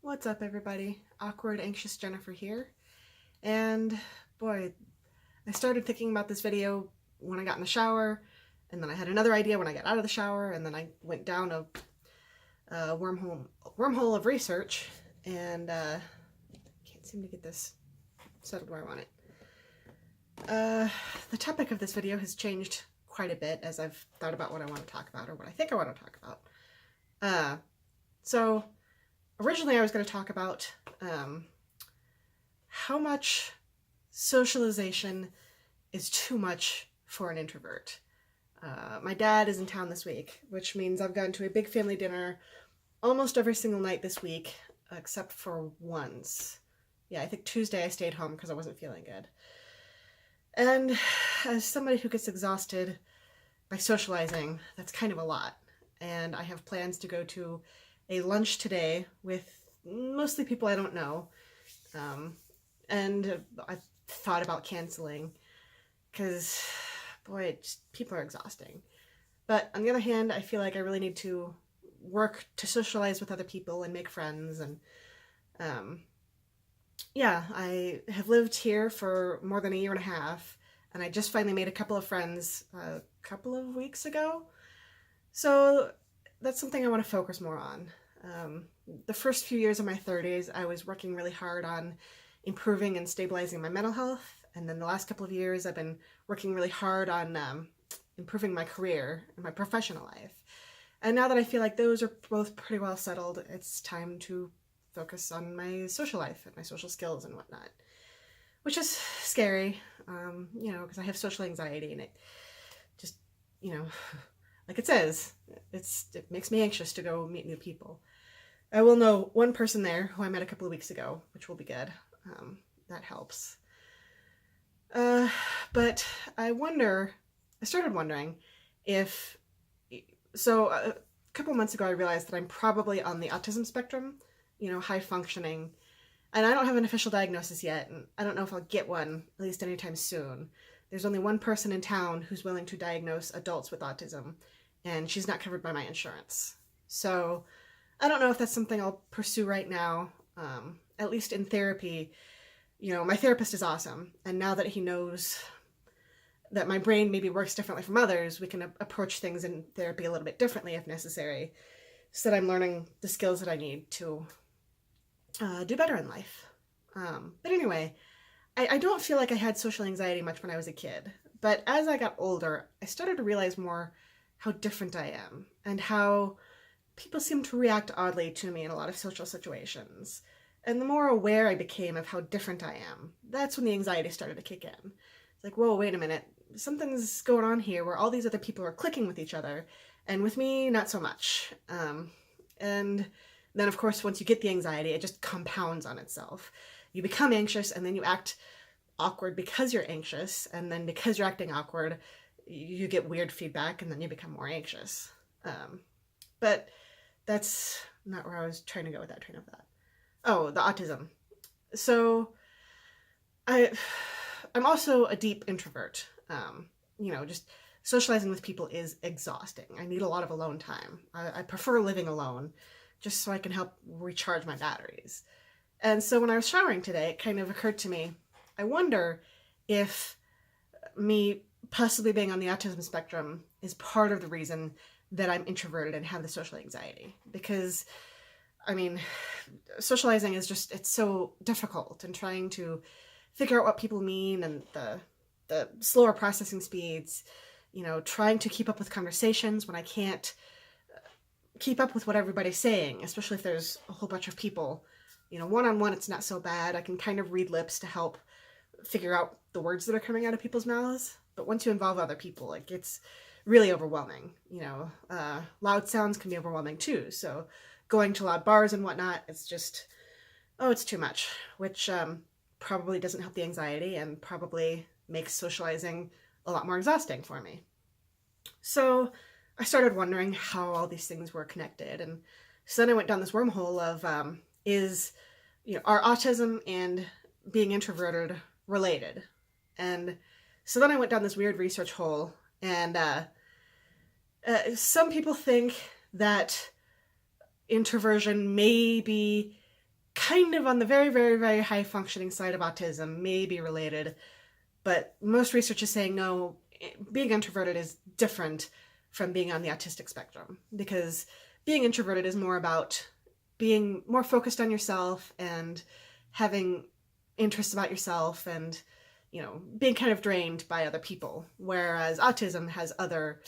What's up, everybody? Awkward, anxious Jennifer here. And boy, I started thinking about this video when I got in the shower, and then I had another idea when I got out of the shower, and then I went down a wormhole of research, and can't seem to get this settled where I want it. The topic of this video has changed quite a bit as I've thought about what I want to talk about, or what I think I want to talk about. So originally I was going to talk about how much socialization is too much for an introvert. My dad is in town this week, which means I've gone to a big family dinner almost every single night this week, except for once. Yeah, I think Tuesday I stayed home because I wasn't feeling good. And as somebody who gets exhausted by socializing, that's kind of a lot. And I have plans to go to a lunch today with mostly people I don't know. And I thought about canceling because, boy, people are exhausting. But on the other hand, I feel like I really need to work to socialize with other people and make friends. And yeah, I have lived here for more than a year and a half, and I just finally made a couple of friends a couple of weeks ago. So that's something I want to focus more on. The first few years of my 30s, I was working really hard on improving and stabilizing my mental health. And then the last couple of years, I've been working really hard on improving my career and my professional life. And now that I feel like those are both pretty well settled, it's time to focus on my social life and my social skills and whatnot, which is scary, because I have social anxiety, and it just, like it says, it makes me anxious to go meet new people. I will know one person there who I met a couple of weeks ago, which will be good. That helps. But I started wondering if, a couple months ago I realized that I'm probably on the autism spectrum, high functioning, and I don't have an official diagnosis yet, and I don't know if I'll get one, at least anytime soon. There's only one person in town who's willing to diagnose adults with autism, and she's not covered by my insurance. So I don't know if that's something I'll pursue right now. At least in therapy, my therapist is awesome, and now that he knows that my brain maybe works differently from others, we can approach things in therapy a little bit differently if necessary, so that I'm learning the skills that I need to do better in life. But anyway, I don't feel like I had social anxiety much when I was a kid, but as I got older, I started to realize more how different I am, and how people seem to react oddly to me in a lot of social situations. And the more aware I became of how different I am, that's when the anxiety started to kick in. It's like, whoa, wait a minute, something's going on here where all these other people are clicking with each other, and with me, not so much. And then, of course, once you get the anxiety, it just compounds on itself. You become anxious, and then you act awkward because you're anxious, and then because you're acting awkward, you get weird feedback, and then you become more anxious. But that's not where I was trying to go with that train of thought. Oh, the autism. So I'm also a deep introvert. Just socializing with people is exhausting. I need a lot of alone time. I prefer living alone, just so I can help recharge my batteries. And so when I was showering today, it kind of occurred to me, I wonder if me possibly being on the autism spectrum is part of the reason that I'm introverted and have the social anxiety. Because, socializing is it's so difficult, and trying to figure out what people mean, and the slower processing speeds, trying to keep up with conversations when I can't keep up with what everybody's saying, especially if there's a whole bunch of people. One-on-one, it's not so bad. I can kind of read lips to help figure out the words that are coming out of people's mouths. But once you involve other people, it gets really overwhelming. Loud sounds can be overwhelming too. So going to loud bars and whatnot, it's just, it's too much, which probably doesn't help the anxiety, and probably makes socializing a lot more exhausting for me. So I started wondering how all these things were connected. And so then I went down this wormhole of, are autism and being introverted related? And so then I went down this weird research hole, and some people think that introversion may be kind of on the very, very, very high functioning side of autism, may be related, but most research is saying no, being introverted is different from being on the autistic spectrum, because being introverted is more about being more focused on yourself and having interests about yourself and, you know, being kind of drained by other people, whereas autism has other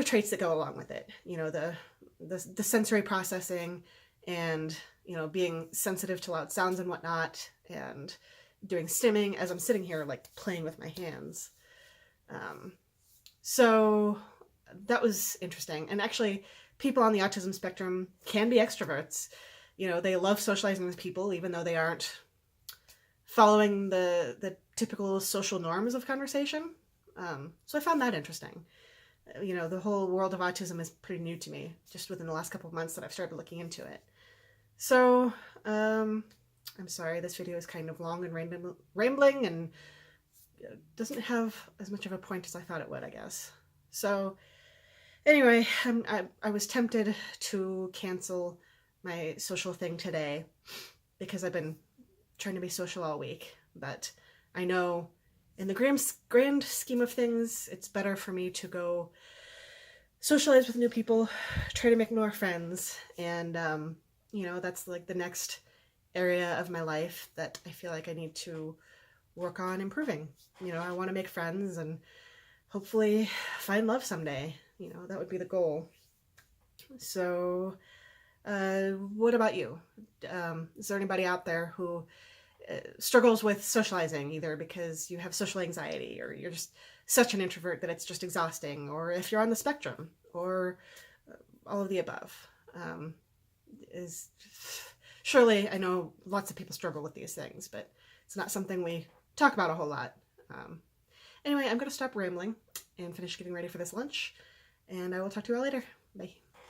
traits that go along with it. You know, the sensory processing and, you know, being sensitive to loud sounds and whatnot, and doing stimming as I'm sitting here like playing with my hands. So that was interesting. And actually, people on the autism spectrum can be extroverts. You know, they love socializing with people, even though they aren't following the typical social norms of conversation. So I found that interesting. You know, the whole world of autism is pretty new to me, just within the last couple of months that I've started looking into it. So, I'm sorry, this video is kind of long and rambling and doesn't have as much of a point as I thought it would, I guess. So, anyway, I was tempted to cancel my social thing today because I've been trying to be social all week, but I know in the grand scheme of things, it's better for me to go socialize with new people, try to make more friends, and, you know, that's like the next area of my life that I feel like I need to work on improving. You know, I want to make friends and hopefully find love someday. You know, that would be the goal. So, what about you? Is there anybody out there who struggles with socializing, either because you have social anxiety or you're just such an introvert that it's just exhausting, or if you're on the spectrum, or all of the above? Surely, I know lots of people struggle with these things, but it's not something we talk about a whole lot. Anyway, I'm going to stop rambling and finish getting ready for this lunch, and I will talk to you all later. Bye.